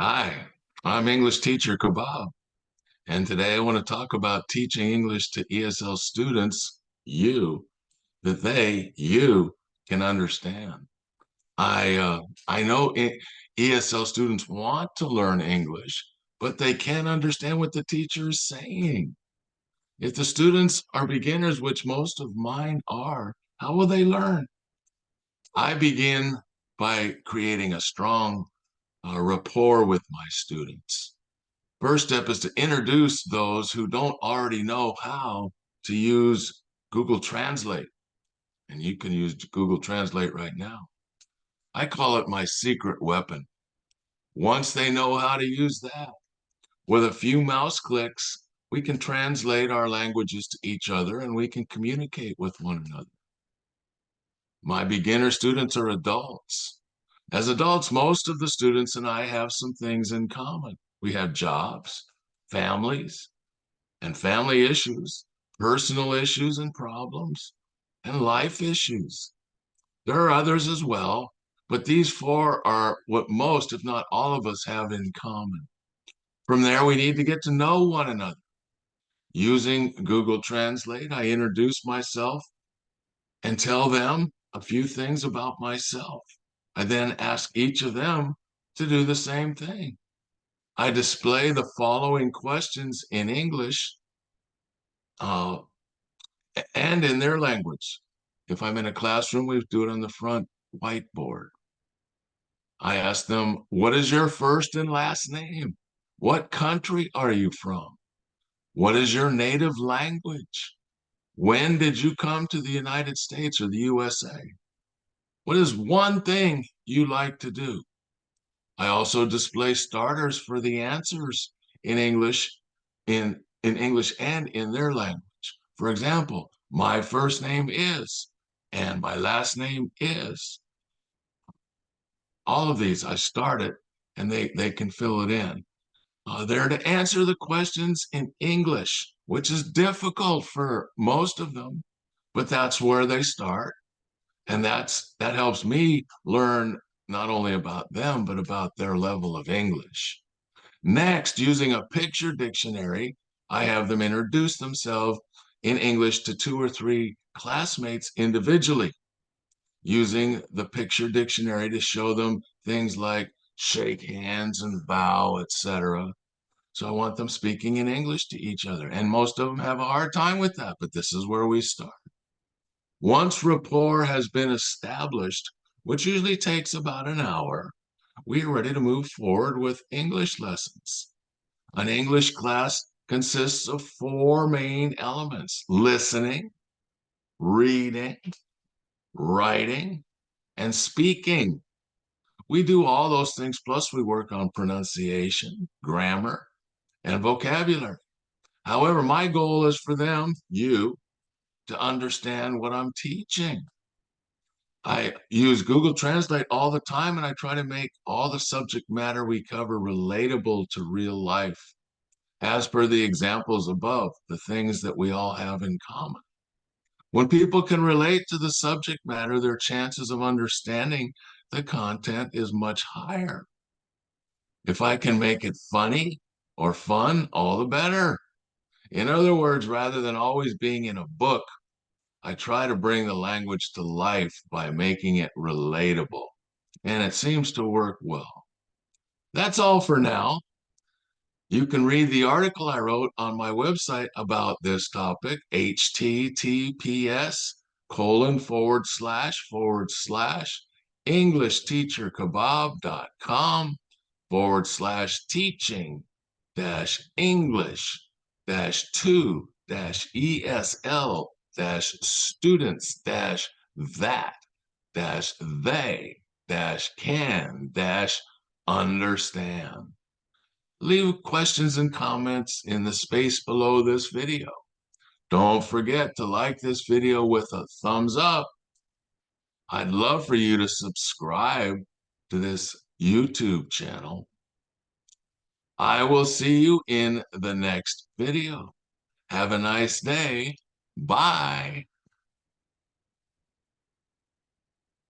Hi, I'm English teacher Kebab, and today I want to talk about teaching English to ESL students, you can understand. I know ESL students want to learn English, but they can't understand what the teacher is saying. If the students are beginners, which most of mine are, how will they learn? I begin by creating a strong rapport with my students. First step is to introduce those who don't already know how to use Google Translate. And you can use Google Translate right now. I call it my secret weapon. Once they know how to use that, with a few mouse clicks, we can translate our languages to each other and we can communicate with one another. My beginner students are adults. As adults, most of the students and I have some things in common. We have jobs, families, and family issues, personal issues and problems, and life issues. There are others as well, but these four are what most, if not all of us, have in common. From there, we need to get to know one another. Using Google Translate, I introduce myself and tell them a few things about myself. I then ask each of them to do the same thing. I display the following questions in English uh, and in their language. If I'm in a classroom, we do it on the front whiteboard. I ask them, what is your first and last name? What country are you from? What is your native language? When did you come to the United States or the USA? What is one thing you like to do? I also display starters for the answers in English, in English and in their language. For example, my first name is, and my last name is. All of these I started and they can fill it in. They're to answer the questions in English, which is difficult for most of them, but that's where they start. And that helps me learn not only about them, but about their level of English. Next, using a picture dictionary, I have them introduce themselves in English to two or three classmates individually, using the picture dictionary to show them things like shake hands and bow, etc. So I want them speaking in English to each other. And most of them have a hard time with that, but this is where we start. Once rapport has been established, which usually takes about an hour, we are ready to move forward with English lessons. An English class consists of four main elements: listening, reading, writing, and speaking. We do all those things, plus we work on pronunciation, grammar, and vocabulary. However, my goal is for them, you, to understand what I'm teaching. I use Google Translate all the time, and I try to make all the subject matter we cover relatable to real life, as per the examples above, the things that we all have in common. When people can relate to the subject matter, their chances of understanding the content is much higher. If I can make it funny or fun, all the better. In other words, rather than always being in a book, I try to bring the language to life by making it relatable, and it seems to work well. That's all for now. You can read the article I wrote on my website about this topic, https:// englishteacherkebab.com/teaching English -2 ESL students that they can understand. Leave questions and comments in the space below this video. Don't forget to like this video with a thumbs up. I'd love for you to subscribe to this YouTube channel. I will see you in the next video. Have a nice day. Bye.